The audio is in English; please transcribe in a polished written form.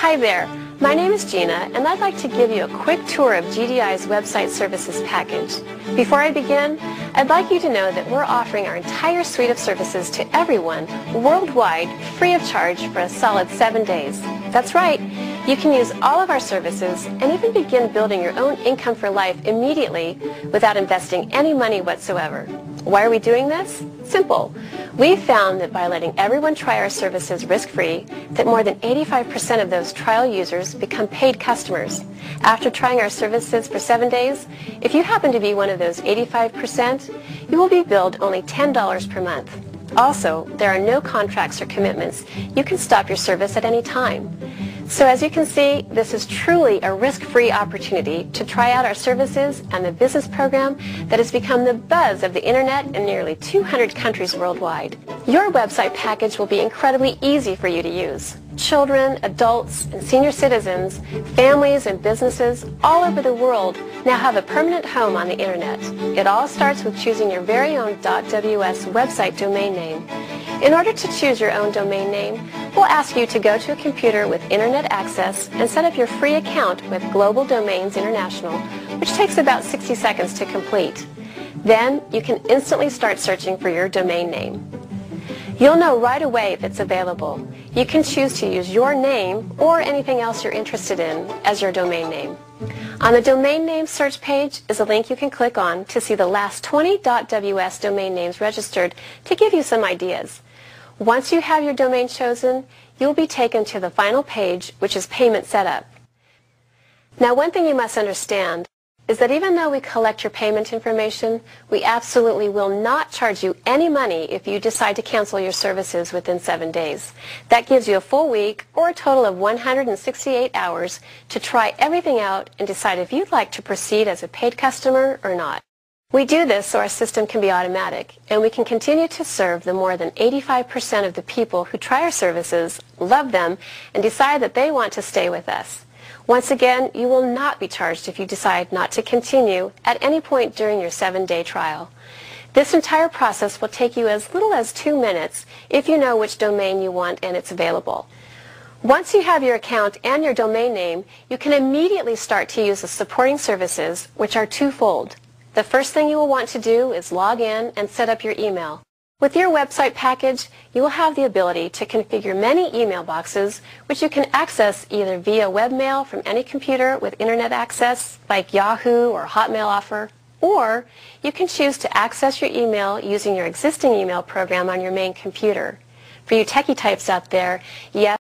Hi there, my name is Gina and I'd like to give you a quick tour of GDI's website services package. Before I begin, I'd like you to know that we're offering our entire suite of services to everyone worldwide free of charge for a solid 7 days. That's right, you can use all of our services and even begin building your own income for life immediately without investing any money whatsoever. Why are we doing this? Simple. We've found that by letting everyone try our services risk-free, that more than 85% of those trial users become paid customers. After trying our services for 7 days, if you happen to be one of those 85%, you will be billed only $10 per month. Also, there are no contracts or commitments. You can stop your service at any time. So as you can see, this is truly a risk-free opportunity to try out our services and the business program that has become the buzz of the internet in nearly 200 countries worldwide. Your website package will be incredibly easy for you to use. Children, adults, and senior citizens, families and businesses all over the world now have a permanent home on the internet. It all starts with choosing your very own .ws website domain name. In order to choose your own domain name, we'll ask you to go to a computer with internet access and set up your free account with Global Domains International, which takes about 60 seconds to complete. Then you can instantly start searching for your domain name. You'll know right away if it's available. You can choose to use your name or anything else you're interested in as your domain name. On the domain name search page is a link you can click on to see the last 20 .ws domain names registered to give you some ideas. Once you have your domain chosen, you'll be taken to the final page, which is Payment Setup. Now, one thing you must understand is that even though we collect your payment information, we absolutely will not charge you any money if you decide to cancel your services within 7 days. That gives you a full week or a total of 168 hours to try everything out and decide if you'd like to proceed as a paid customer or not. We do this so our system can be automatic, and we can continue to serve the more than 85% of the people who try our services, love them, and decide that they want to stay with us. Once again, you will not be charged if you decide not to continue at any point during your 7-day trial. This entire process will take you as little as 2 minutes if you know which domain you want and it's available. Once you have your account and your domain name, you can immediately start to use the supporting services, which are twofold. The first thing you will want to do is log in and set up your email. With your website package, you will have the ability to configure many email boxes, which you can access either via webmail from any computer with internet access, like Yahoo or Hotmail offer, or you can choose to access your email using your existing email program on your main computer. For you techie types out there, yes,